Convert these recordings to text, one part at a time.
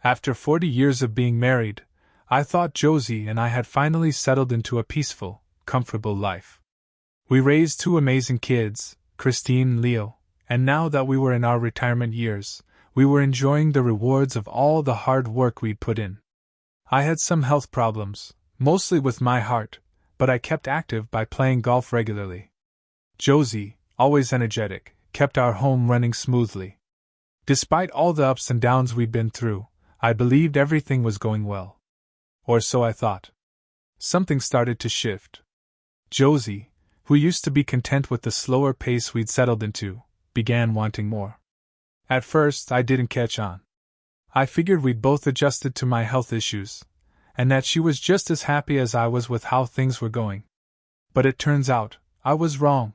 After 40 years of being married, I thought Josie and I had finally settled into a peaceful, comfortable life. We raised 2 amazing kids, Christine and Leo, and now that we were in our retirement years, we were enjoying the rewards of all the hard work we'd put in. I had some health problems, mostly with my heart, but I kept active by playing golf regularly. Josie, always energetic, kept our home running smoothly. Despite all the ups and downs we'd been through, I believed everything was going well. Or so I thought. Something started to shift. Josie, who used to be content with the slower pace we'd settled into, began wanting more. At first, I didn't catch on. I figured we'd both adjusted to my health issues, and that she was just as happy as I was with how things were going. But it turns out, I was wrong.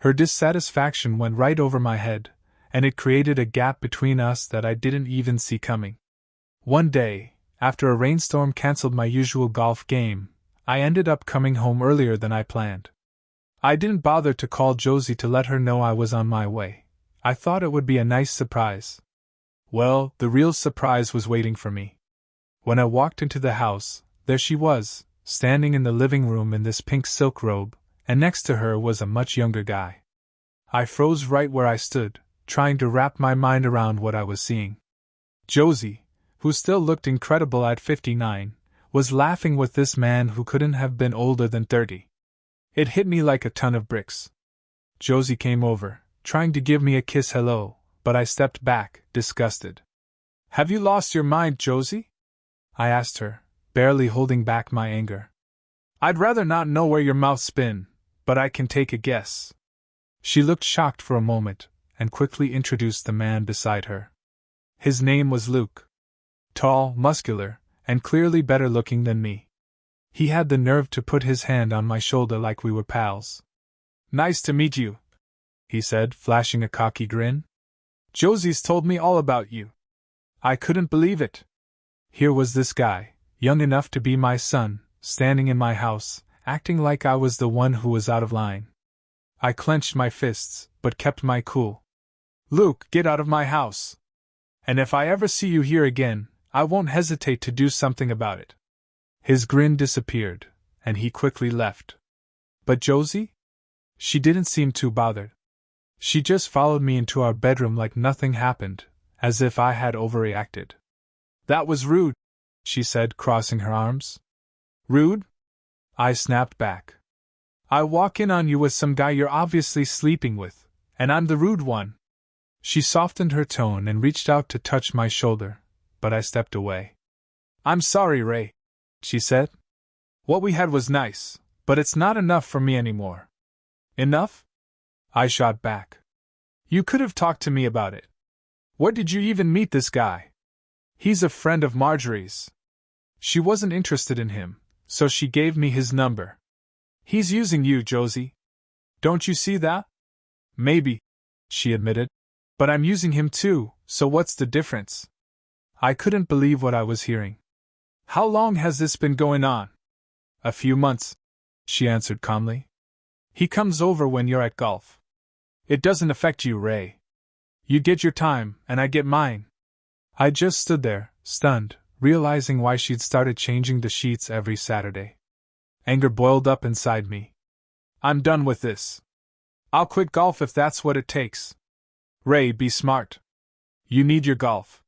Her dissatisfaction went right over my head, and it created a gap between us that I didn't even see coming. One day, after a rainstorm canceled my usual golf game, I ended up coming home earlier than I planned. I didn't bother to call Josie to let her know I was on my way. I thought it would be a nice surprise. Well, the real surprise was waiting for me. When I walked into the house, there she was, standing in the living room in this pink silk robe, and next to her was a much younger guy. I froze right where I stood, trying to wrap my mind around what I was seeing. Josie, who still looked incredible at 59, was laughing with this man who couldn't have been older than 30. It hit me like a ton of bricks. Josie came over, trying to give me a kiss hello, but I stepped back, disgusted. "Have you lost your mind, Josie?" I asked her, barely holding back my anger. "I'd rather not know where your mouth's been, but I can take a guess." She looked shocked for a moment, and quickly introduced the man beside her. His name was Luke. Tall, muscular, and clearly better looking than me. He had the nerve to put his hand on my shoulder like we were pals. "Nice to meet you," he said, flashing a cocky grin. "Josie's told me all about you." I couldn't believe it. Here was this guy, young enough to be my son, standing in my house, acting like I was the one who was out of line. I clenched my fists, but kept my cool. "Luke, get out of my house. And if I ever see you here again, I won't hesitate to do something about it." His grin disappeared, and he quickly left. But Josie? She didn't seem too bothered. She just followed me into our bedroom like nothing happened, as if I had overreacted. "That was rude," she said, crossing her arms. "Rude?" I snapped back. "I walk in on you with some guy you're obviously sleeping with, and I'm the rude one." She softened her tone and reached out to touch my shoulder, but I stepped away. "I'm sorry, Ray," she said. "What we had was nice, but it's not enough for me anymore." "Enough?" I shot back. "You could have talked to me about it. Where did you even meet this guy?" "He's a friend of Marjorie's. She wasn't interested in him, so she gave me his number." "He's using you, Josie. Don't you see that?" "Maybe," she admitted. "But I'm using him too, so what's the difference?" I couldn't believe what I was hearing. "How long has this been going on?" "A few months," she answered calmly. "He comes over when you're at golf. It doesn't affect you, Ray. You get your time, and I get mine." I just stood there, stunned, realizing why she'd started changing the sheets every Saturday. Anger boiled up inside me. "I'm done with this. I'll quit golf if that's what it takes. Ray, be smart. You need your golf.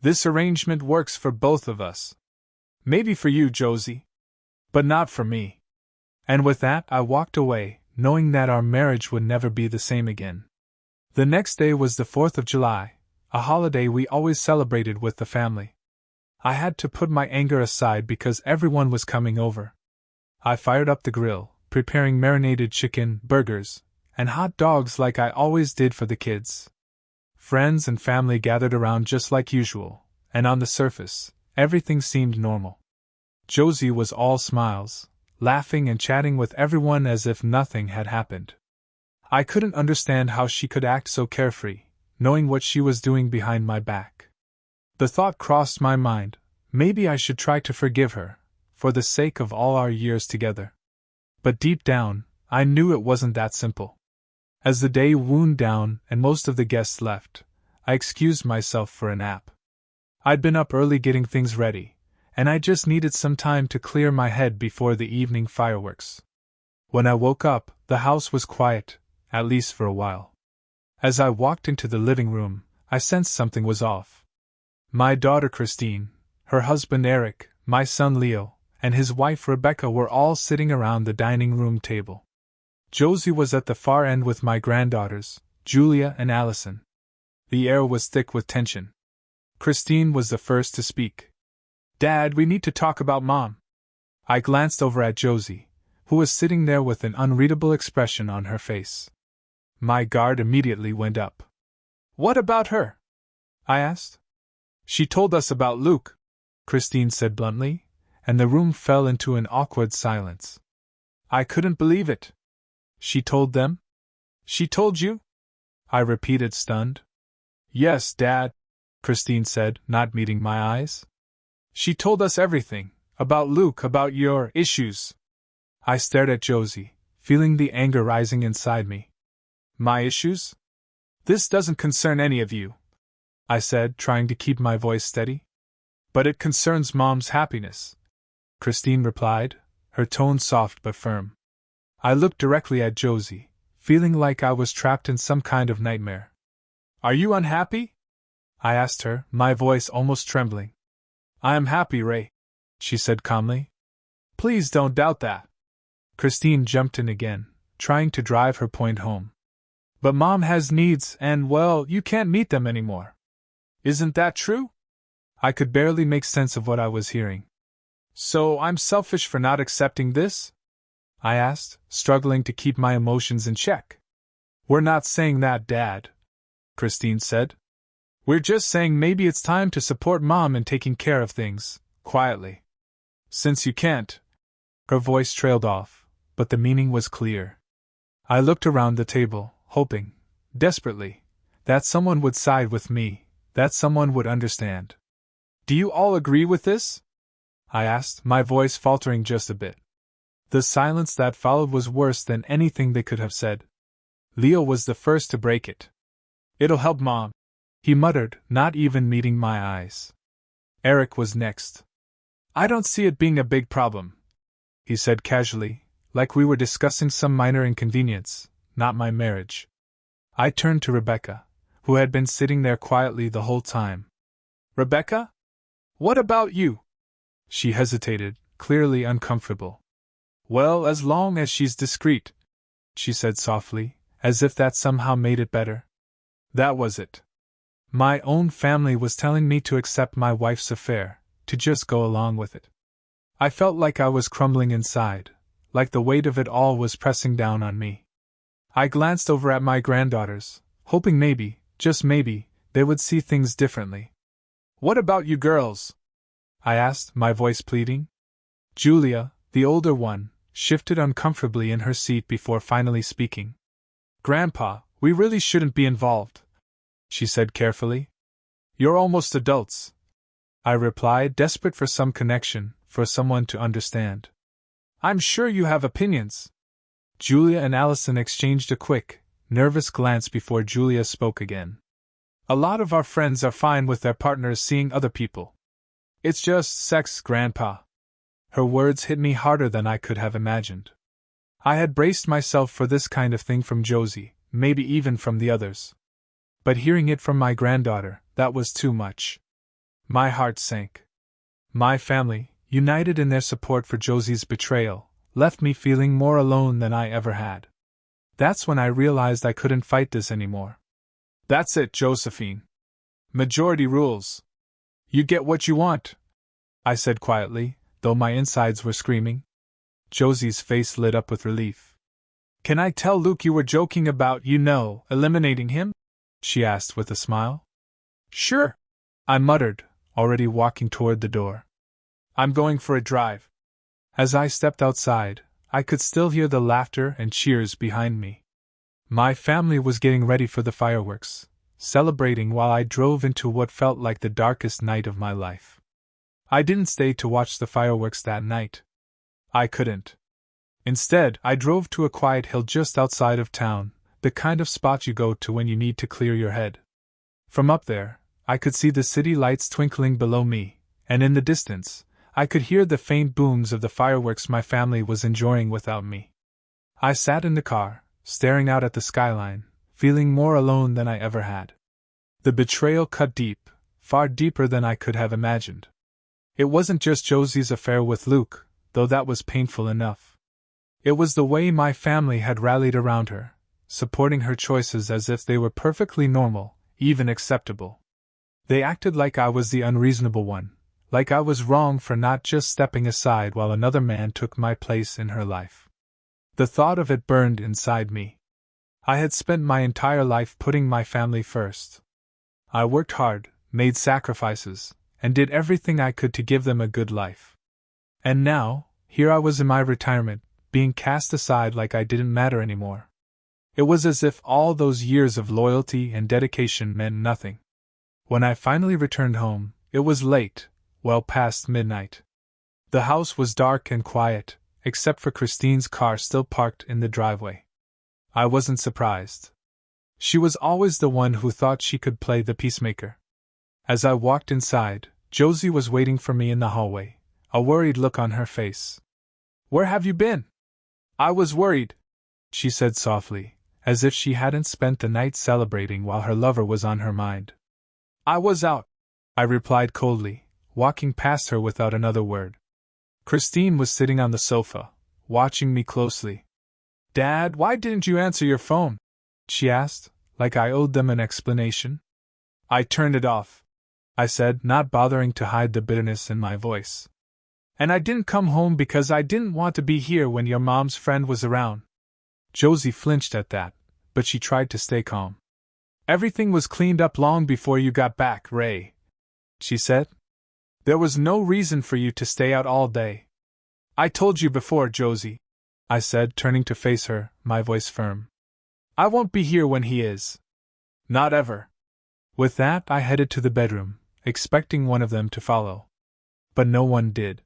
This arrangement works for both of us. Maybe for you, Josie. But not for me." And with that, I walked away, knowing that our marriage would never be the same again. The next day was the 4th of July, a holiday we always celebrated with the family. I had to put my anger aside because everyone was coming over. I fired up the grill, preparing marinated chicken, burgers, and hot dogs like I always did for the kids. Friends and family gathered around just like usual, and on the surface, everything seemed normal. Josie was all smiles, laughing and chatting with everyone as if nothing had happened. I couldn't understand how she could act so carefree, knowing what she was doing behind my back. The thought crossed my mind, maybe I should try to forgive her, for the sake of all our years together. But deep down, I knew it wasn't that simple. As the day wound down and most of the guests left, I excused myself for a nap. I'd been up early getting things ready, and I just needed some time to clear my head before the evening fireworks. When I woke up, the house was quiet, at least for a while. As I walked into the living room, I sensed something was off. My daughter Christine, her husband Eric, my son Leo, and his wife Rebecca were all sitting around the dining room table. Josie was at the far end with my granddaughters, Julia and Allison. The air was thick with tension. Christine was the first to speak. "Dad, we need to talk about Mom." I glanced over at Josie, who was sitting there with an unreadable expression on her face. My guard immediately went up. "What about her?" I asked. "She told us about Luke," Christine said bluntly, and the room fell into an awkward silence. I couldn't believe it. "She told them?" "She told you?" I repeated, stunned. "Yes, Dad," Christine said, not meeting my eyes. "She told us everything, about Luke, about your issues." I stared at Josie, feeling the anger rising inside me. "My issues? This doesn't concern any of you," I said, trying to keep my voice steady. "But it concerns Mom's happiness," Christine replied, her tone soft but firm. I looked directly at Josie, feeling like I was trapped in some kind of nightmare. "Are you unhappy?" I asked her, my voice almost trembling. "I am happy, Ray," she said calmly. "Please don't doubt that." Christine jumped in again, trying to drive her point home. "But Mom has needs and, well, you can't meet them anymore. Isn't that true?" I could barely make sense of what I was hearing. "So I'm selfish for not accepting this?" I asked, struggling to keep my emotions in check. "We're not saying that, Dad," Christine said. "We're just saying maybe it's time to support Mom in taking care of things, quietly. Since you can't." Her voice trailed off, but the meaning was clear. I looked around the table, hoping, desperately, that someone would side with me, that someone would understand. "Do you all agree with this?" I asked, my voice faltering just a bit. The silence that followed was worse than anything they could have said. Leo was the first to break it. "It'll help Mom," he muttered, not even meeting my eyes. Eric was next. "I don't see it being a big problem," he said casually, like we were discussing some minor inconvenience, not my marriage. I turned to Rebecca, who had been sitting there quietly the whole time. "Rebecca? What about you?" She hesitated, clearly uncomfortable. "Well, as long as she's discreet," she said softly, as if that somehow made it better. That was it. My own family was telling me to accept my wife's affair, to just go along with it. I felt like I was crumbling inside, like the weight of it all was pressing down on me. I glanced over at my granddaughters, hoping maybe, just maybe, they would see things differently. "What about you girls?" I asked, my voice pleading. Julia, the older one, shifted uncomfortably in her seat before finally speaking. "Grandpa, we really shouldn't be involved," she said carefully. "You're almost adults," I replied, desperate for some connection, for someone to understand. "I'm sure you have opinions." Julia and Allison exchanged a quick, nervous glance before Julia spoke again. "A lot of our friends are fine with their partners seeing other people. It's just sex, Grandpa." Her words hit me harder than I could have imagined. I had braced myself for this kind of thing from Josie, maybe even from the others. But hearing it from my granddaughter, that was too much. My heart sank. My family, united in their support for Josie's betrayal, left me feeling more alone than I ever had. That's when I realized I couldn't fight this anymore. "That's it, Josephine. Majority rules. You get what you want," I said quietly, though my insides were screaming. Josie's face lit up with relief. "Can I tell Luke you were joking about, eliminating him?" she asked with a smile. "Sure," I muttered, already walking toward the door. "I'm going for a drive." As I stepped outside, I could still hear the laughter and cheers behind me. My family was getting ready for the fireworks, celebrating while I drove into what felt like the darkest night of my life. I didn't stay to watch the fireworks that night. I couldn't. Instead, I drove to a quiet hill just outside of town, the kind of spot you go to when you need to clear your head. From up there, I could see the city lights twinkling below me, and in the distance, I could hear the faint booms of the fireworks my family was enjoying without me. I sat in the car, staring out at the skyline, feeling more alone than I ever had. The betrayal cut deep, far deeper than I could have imagined. It wasn't just Josie's affair with Luke, though that was painful enough. It was the way my family had rallied around her, supporting her choices as if they were perfectly normal, even acceptable. They acted like I was the unreasonable one, like I was wrong for not just stepping aside while another man took my place in her life. The thought of it burned inside me. I had spent my entire life putting my family first. I worked hard, made sacrifices, and did everything I could to give them a good life. And now, here I was in my retirement, being cast aside like I didn't matter anymore. It was as if all those years of loyalty and dedication meant nothing. When I finally returned home, it was late, well past midnight. The house was dark and quiet, except for Christine's car still parked in the driveway. I wasn't surprised. She was always the one who thought she could play the peacemaker. As I walked inside, Josie was waiting for me in the hallway, a worried look on her face. "Where have you been?" "I was worried," she said softly, as if she hadn't spent the night celebrating while her lover was on her mind. "I was out," I replied coldly, walking past her without another word. Christine was sitting on the sofa, watching me closely. "Dad, why didn't you answer your phone?" she asked, like I owed them an explanation. "I turned it off," I said, not bothering to hide the bitterness in my voice. "And I didn't come home because I didn't want to be here when your mom's friend was around." Josie flinched at that, but she tried to stay calm. "Everything was cleaned up long before you got back, Ray," she said. "There was no reason for you to stay out all day." "I told you before, Josie," I said, turning to face her, my voice firm. "I won't be here when he is. Not ever." With that, I headed to the bedroom, expecting one of them to follow. But no one did.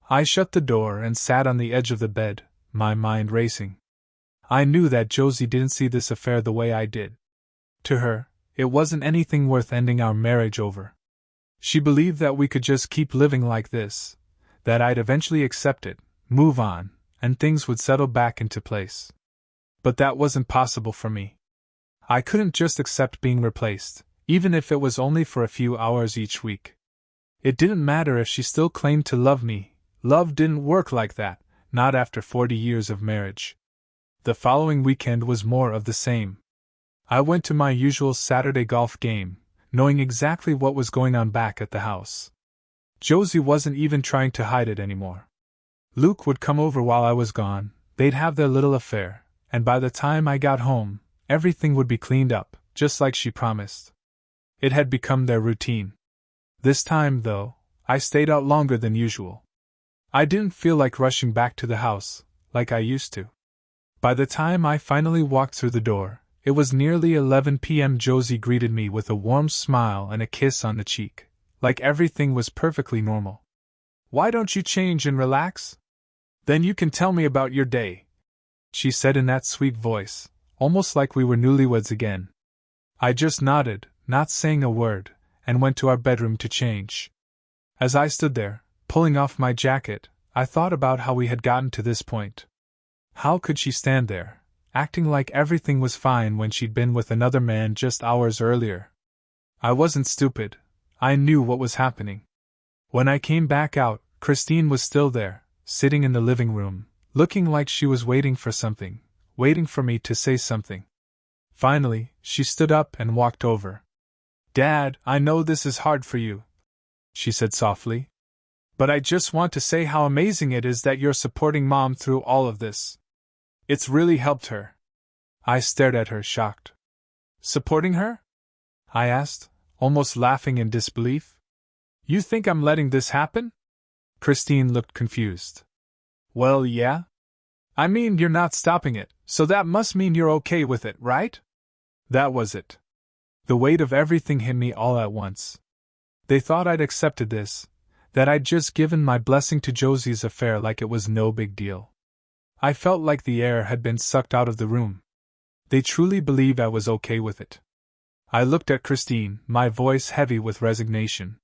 I shut the door and sat on the edge of the bed, my mind racing. I knew that Josie didn't see this affair the way I did. To her, it wasn't anything worth ending our marriage over. She believed that we could just keep living like this, that I'd eventually accept it, move on, and things would settle back into place. But that wasn't possible for me. I couldn't just accept being replaced, even if it was only for a few hours each week. It didn't matter if she still claimed to love me. Love didn't work like that, not after 40 years of marriage. The following weekend was more of the same. I went to my usual Saturday golf game, knowing exactly what was going on back at the house. Josie wasn't even trying to hide it anymore. Luke would come over while I was gone, they'd have their little affair, and by the time I got home, everything would be cleaned up, just like she promised. It had become their routine. This time, though, I stayed out longer than usual. I didn't feel like rushing back to the house, like I used to. By the time I finally walked through the door, it was nearly 11 p.m. Josie greeted me with a warm smile and a kiss on the cheek, like everything was perfectly normal. "Why don't you change and relax? Then you can tell me about your day," she said in that sweet voice, almost like we were newlyweds again. I just nodded, not saying a word, and went to our bedroom to change. As I stood there, pulling off my jacket, I thought about how we had gotten to this point. How could she stand there, acting like everything was fine when she'd been with another man just hours earlier? I wasn't stupid. I knew what was happening. When I came back out, Christine was still there, sitting in the living room, looking like she was waiting for something, waiting for me to say something. Finally, she stood up and walked over. "Dad, I know this is hard for you," she said softly. "But I just want to say how amazing it is that you're supporting Mom through all of this. It's really helped her." I stared at her, shocked. "Supporting her?" I asked, almost laughing in disbelief. "You think I'm letting this happen?" Christine looked confused. "Well, yeah. I mean, you're not stopping it, so that must mean you're okay with it, right?" That was it. The weight of everything hit me all at once. They thought I'd accepted this, that I'd just given my blessing to Josie's affair like it was no big deal. I felt like the air had been sucked out of the room. They truly believed I was okay with it. I looked at Christine, my voice heavy with resignation.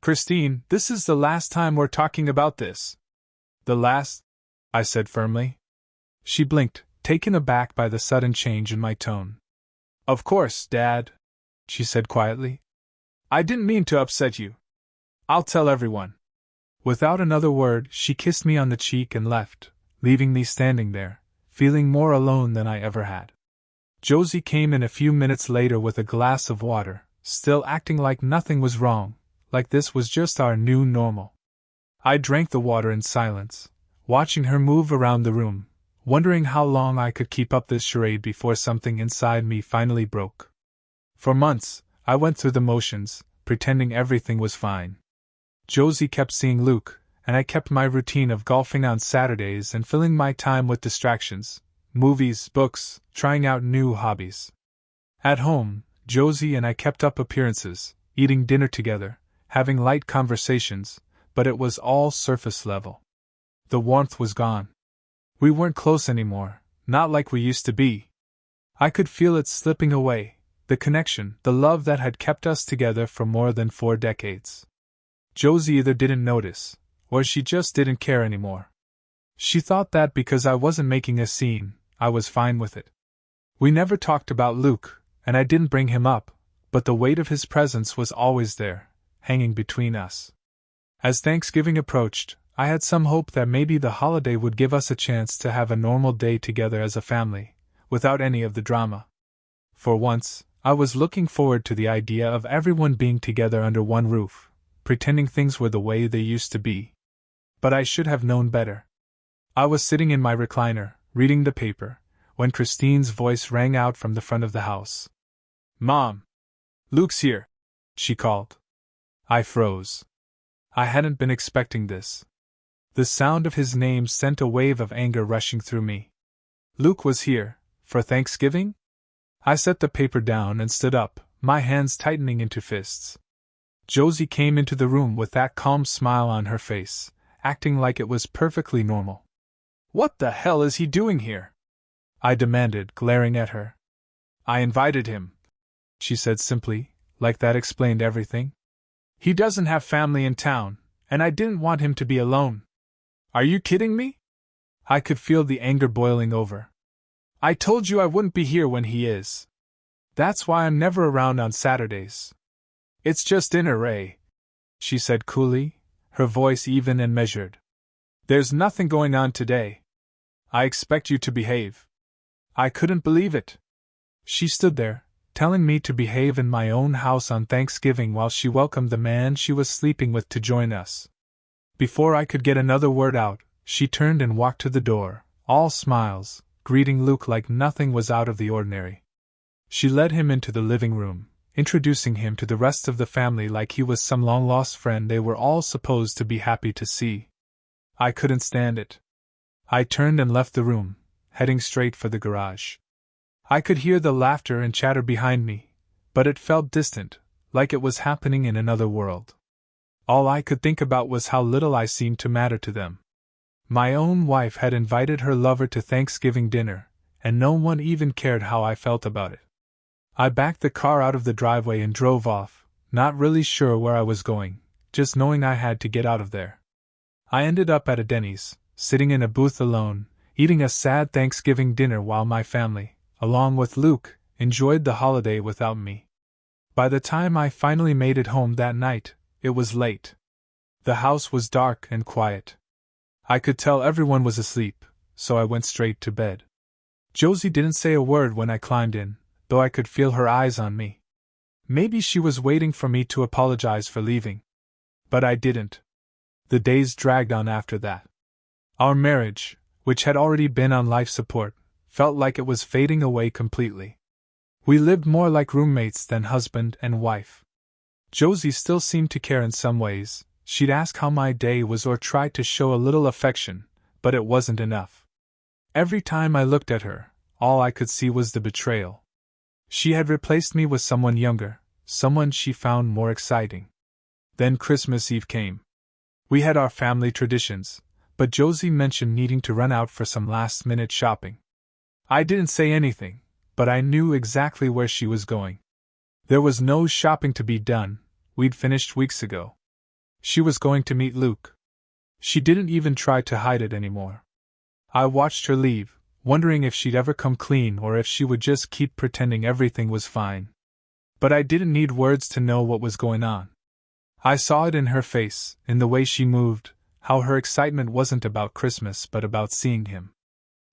Christine, this is the last time we're talking about this. The last? I said firmly. She blinked, taken aback by the sudden change in my tone. Of course, Dad, she said quietly. I didn't mean to upset you. I'll tell everyone. Without another word, she kissed me on the cheek and left, leaving me standing there, feeling more alone than I ever had. Josie came in a few minutes later with a glass of water, still acting like nothing was wrong, like this was just our new normal. I drank the water in silence, watching her move around the room, wondering how long I could keep up this charade before something inside me finally broke. For months, I went through the motions, pretending everything was fine. Josie kept seeing Luke, and I kept my routine of golfing on Saturdays and filling my time with distractions, movies, books, trying out new hobbies. At home, Josie and I kept up appearances, eating dinner together, having light conversations, but it was all surface level. The warmth was gone. We weren't close anymore, not like we used to be. I could feel it slipping away, the connection, the love that had kept us together for more than 4 decades. Josie either didn't notice, or she just didn't care anymore. She thought that because I wasn't making a scene, I was fine with it. We never talked about Luke, and I didn't bring him up, but the weight of his presence was always there, hanging between us. As Thanksgiving approached, I had some hope that maybe the holiday would give us a chance to have a normal day together as a family, without any of the drama. For once, I was looking forward to the idea of everyone being together under one roof, pretending things were the way they used to be. But I should have known better. I was sitting in my recliner, reading the paper, when Christine's voice rang out from the front of the house. Mom! Luke's here! She called. I froze. I hadn't been expecting this. The sound of his name sent a wave of anger rushing through me. Luke was here, for Thanksgiving? I set the paper down and stood up, my hands tightening into fists. Josie came into the room with that calm smile on her face, acting like it was perfectly normal. What the hell is he doing here? I demanded, glaring at her. I invited him, she said simply, like that explained everything. He doesn't have family in town, and I didn't want him to be alone. Are you kidding me? I could feel the anger boiling over. I told you I wouldn't be here when he is. That's why I'm never around on Saturdays. It's just dinner, Ray, she said coolly, her voice even and measured. There's nothing going on today. I expect you to behave. I couldn't believe it. She stood there, telling me to behave in my own house on Thanksgiving while she welcomed the man she was sleeping with to join us. Before I could get another word out, she turned and walked to the door, all smiles, greeting Luke like nothing was out of the ordinary. She led him into the living room, introducing him to the rest of the family like he was some long-lost friend they were all supposed to be happy to see. I couldn't stand it. I turned and left the room, heading straight for the garage. I could hear the laughter and chatter behind me, but it felt distant, like it was happening in another world. All I could think about was how little I seemed to matter to them. My own wife had invited her lover to Thanksgiving dinner, and no one even cared how I felt about it. I backed the car out of the driveway and drove off, not really sure where I was going, just knowing I had to get out of there. I ended up at a Denny's, sitting in a booth alone, eating a sad Thanksgiving dinner while my family, along with Luke, enjoyed the holiday without me. By the time I finally made it home that night, it was late. The house was dark and quiet. I could tell everyone was asleep, so I went straight to bed. Josie didn't say a word when I climbed in, though I could feel her eyes on me. Maybe she was waiting for me to apologize for leaving. But I didn't. The days dragged on after that. Our marriage, which had already been on life support, felt like it was fading away completely. We lived more like roommates than husband and wife. Josie still seemed to care in some ways. She'd ask how my day was or try to show a little affection, but it wasn't enough. Every time I looked at her, all I could see was the betrayal. She had replaced me with someone younger, someone she found more exciting. Then Christmas Eve came. We had our family traditions, but Josie mentioned needing to run out for some last-minute shopping. I didn't say anything, but I knew exactly where she was going. There was no shopping to be done, we'd finished weeks ago. She was going to meet Luke. She didn't even try to hide it anymore. I watched her leave, wondering if she'd ever come clean or if she would just keep pretending everything was fine. But I didn't need words to know what was going on. I saw it in her face, in the way she moved, how her excitement wasn't about Christmas but about seeing him.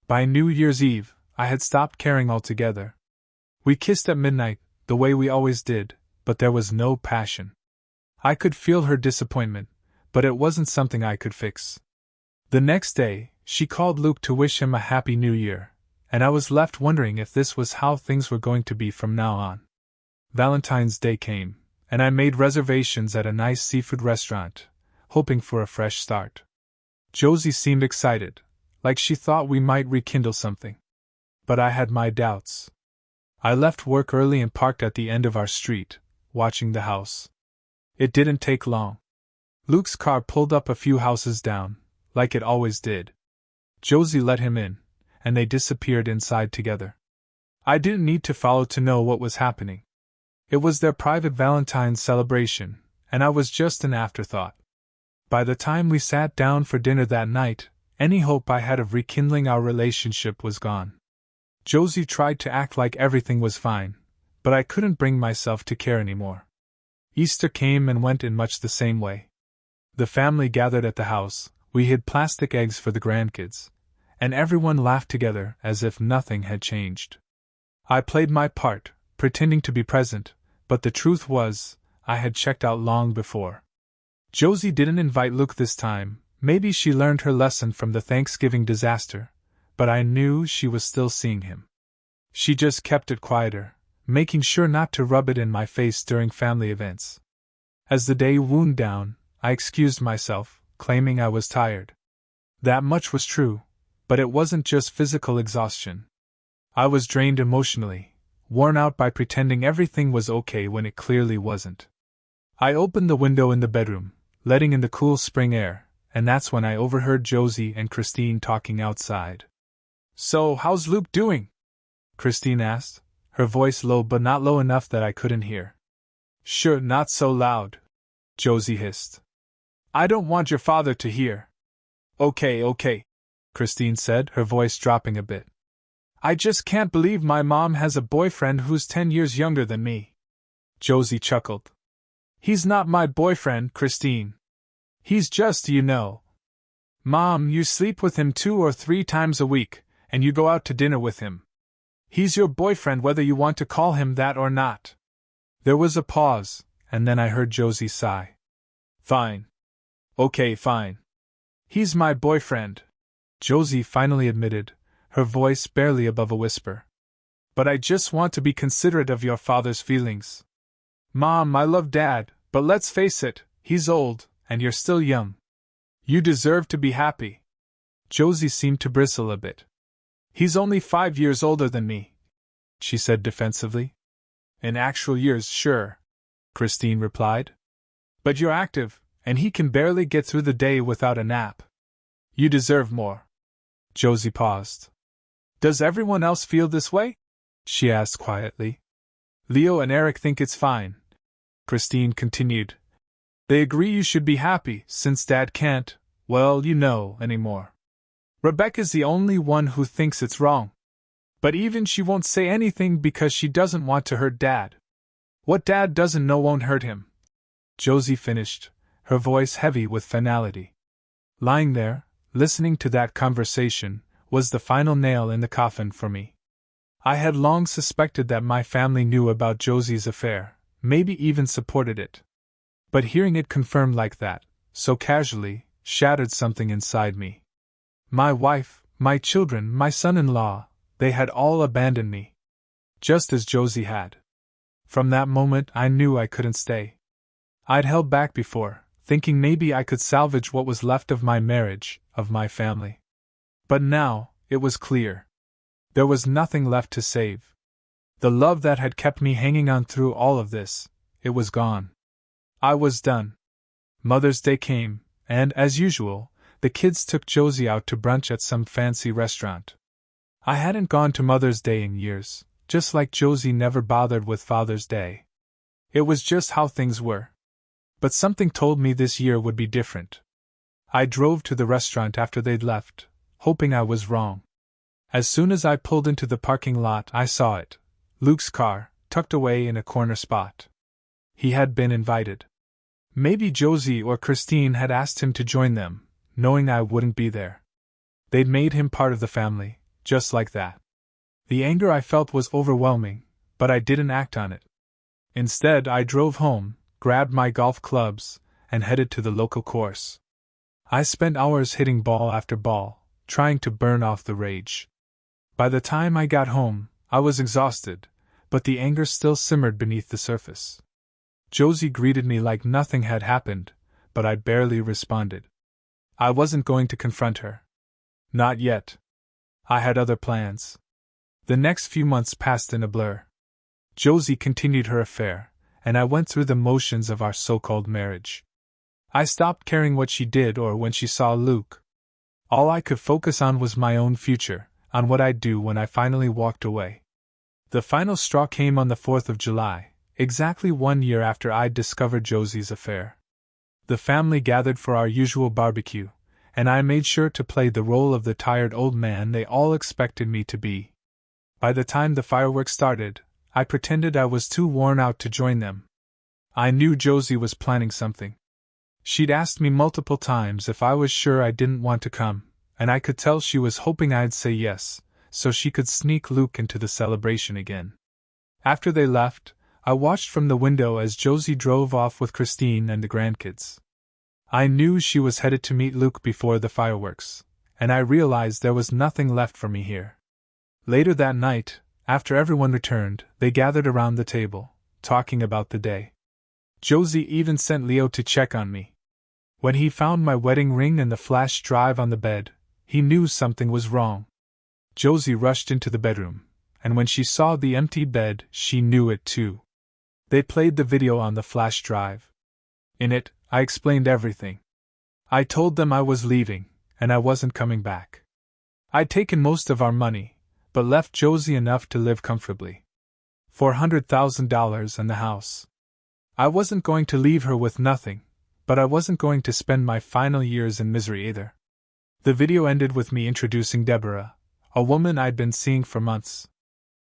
By New Year's Eve, I had stopped caring altogether. We kissed at midnight, the way we always did, but there was no passion. I could feel her disappointment, but it wasn't something I could fix. The next day, she called Luke to wish him a Happy New Year, and I was left wondering if this was how things were going to be from now on. Valentine's Day came, and I made reservations at a nice seafood restaurant, hoping for a fresh start. Josie seemed excited, like she thought we might rekindle something. But I had my doubts. I left work early and parked at the end of our street, watching the house. It didn't take long. Luke's car pulled up a few houses down, like it always did. Josie let him in, and they disappeared inside together. I didn't need to follow to know what was happening. It was their private Valentine's celebration, and I was just an afterthought. By the time we sat down for dinner that night, any hope I had of rekindling our relationship was gone. Josie tried to act like everything was fine, but I couldn't bring myself to care anymore. Easter came and went in much the same way. The family gathered at the house, we hid plastic eggs for the grandkids, and everyone laughed together as if nothing had changed. I played my part, pretending to be present, but the truth was, I had checked out long before. Josie didn't invite Luke this time. Maybe she learned her lesson from the Thanksgiving disaster, but I knew she was still seeing him. She just kept it quieter, making sure not to rub it in my face during family events. As the day wound down, I excused myself, claiming I was tired. That much was true, but it wasn't just physical exhaustion. I was drained emotionally, worn out by pretending everything was okay when it clearly wasn't. I opened the window in the bedroom, letting in the cool spring air, and that's when I overheard Josie and Christine talking outside. "So, how's Luke doing?" Christine asked, her voice low but not low enough that I couldn't hear. "Sure, not so loud," Josie hissed. "I don't want your father to hear." Okay, Christine said, her voice dropping a bit. "I just can't believe my mom has a boyfriend who's 10 years younger than me." Josie chuckled. "He's not my boyfriend, Christine. He's just, Mom, you sleep with him 2 or 3 times a week, and you go out to dinner with him. He's your boyfriend whether you want to call him that or not." There was a pause, and then I heard Josie sigh. "Fine. Okay, fine. He's my boyfriend," Josie finally admitted, her voice barely above a whisper. "But I just want to be considerate of your father's feelings. Mom, I love Dad, but let's face it, he's old, and you're still young. You deserve to be happy." Josie seemed to bristle a bit. "He's only 5 years older than me," she said defensively. "In actual years, sure," Christine replied. "But you're active, and he can barely get through the day without a nap. You deserve more." Josie paused. "Does everyone else feel this way?" she asked quietly. "Leo and Eric think it's fine," Christine continued. "They agree you should be happy, since Dad can't, anymore. Rebecca's the only one who thinks it's wrong. But even she won't say anything because she doesn't want to hurt Dad. What Dad doesn't know won't hurt him," Josie finished, her voice heavy with finality. Lying there, listening to that conversation, was the final nail in the coffin for me. I had long suspected that my family knew about Josie's affair, maybe even supported it. But hearing it confirmed like that, so casually, shattered something inside me. My wife, my children, my son-in-law, they had all abandoned me. Just as Josie had. From that moment I knew I couldn't stay. I'd held back before, thinking maybe I could salvage what was left of my marriage, of my family. But now, it was clear. There was nothing left to save. The love that had kept me hanging on through all of this, it was gone. I was done. Mother's Day came, and, as usual, the kids took Josie out to brunch at some fancy restaurant. I hadn't gone to Mother's Day in years, just like Josie never bothered with Father's Day. It was just how things were. But something told me this year would be different. I drove to the restaurant after they'd left, hoping I was wrong. As soon as I pulled into the parking lot, I saw it, Luke's car, tucked away in a corner spot. He had been invited. Maybe Josie or Christine had asked him to join them, knowing I wouldn't be there. They'd made him part of the family, just like that. The anger I felt was overwhelming, but I didn't act on it. Instead, I drove home, grabbed my golf clubs, and headed to the local course. I spent hours hitting ball after ball, trying to burn off the rage. By the time I got home, I was exhausted, but the anger still simmered beneath the surface. Josie greeted me like nothing had happened, but I barely responded. I wasn't going to confront her. Not yet. I had other plans. The next few months passed in a blur. Josie continued her affair, and I went through the motions of our so-called marriage. I stopped caring what she did or when she saw Luke. All I could focus on was my own future, on what I'd do when I finally walked away. The final straw came on the 4th of July, exactly 1 year after I'd discovered Josie's affair. The family gathered for our usual barbecue, and I made sure to play the role of the tired old man they all expected me to be. By the time the fireworks started, I pretended I was too worn out to join them. I knew Josie was planning something. She'd asked me multiple times if I was sure I didn't want to come, and I could tell she was hoping I'd say yes, so she could sneak Luke into the celebration again. After they left, I watched from the window as Josie drove off with Christine and the grandkids. I knew she was headed to meet Luke before the fireworks, and I realized there was nothing left for me here. Later that night, after everyone returned, they gathered around the table, talking about the day. Josie even sent Leo to check on me. When he found my wedding ring and the flash drive on the bed, he knew something was wrong. Josie rushed into the bedroom, and when she saw the empty bed, she knew it too. They played the video on the flash drive. In it, I explained everything. I told them I was leaving, and I wasn't coming back. I'd taken most of our money, but left Josie enough to live comfortably. $400,000 and the house. I wasn't going to leave her with nothing, but I wasn't going to spend my final years in misery either. The video ended with me introducing Deborah, a woman I'd been seeing for months.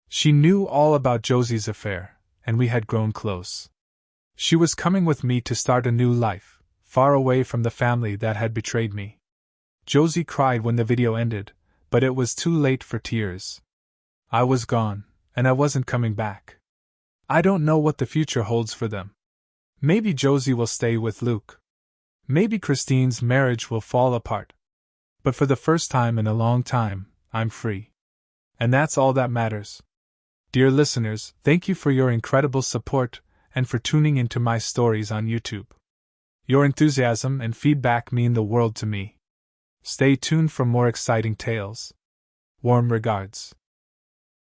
She knew all about Josie's affair, and we had grown close. She was coming with me to start a new life, far away from the family that had betrayed me. Josie cried when the video ended, but it was too late for tears. I was gone, and I wasn't coming back. I don't know what the future holds for them. Maybe Josie will stay with Luke. Maybe Christine's marriage will fall apart. But for the first time in a long time, I'm free. And that's all that matters. Dear listeners, thank you for your incredible support and for tuning into my stories on YouTube. Your enthusiasm and feedback mean the world to me. Stay tuned for more exciting tales. Warm regards.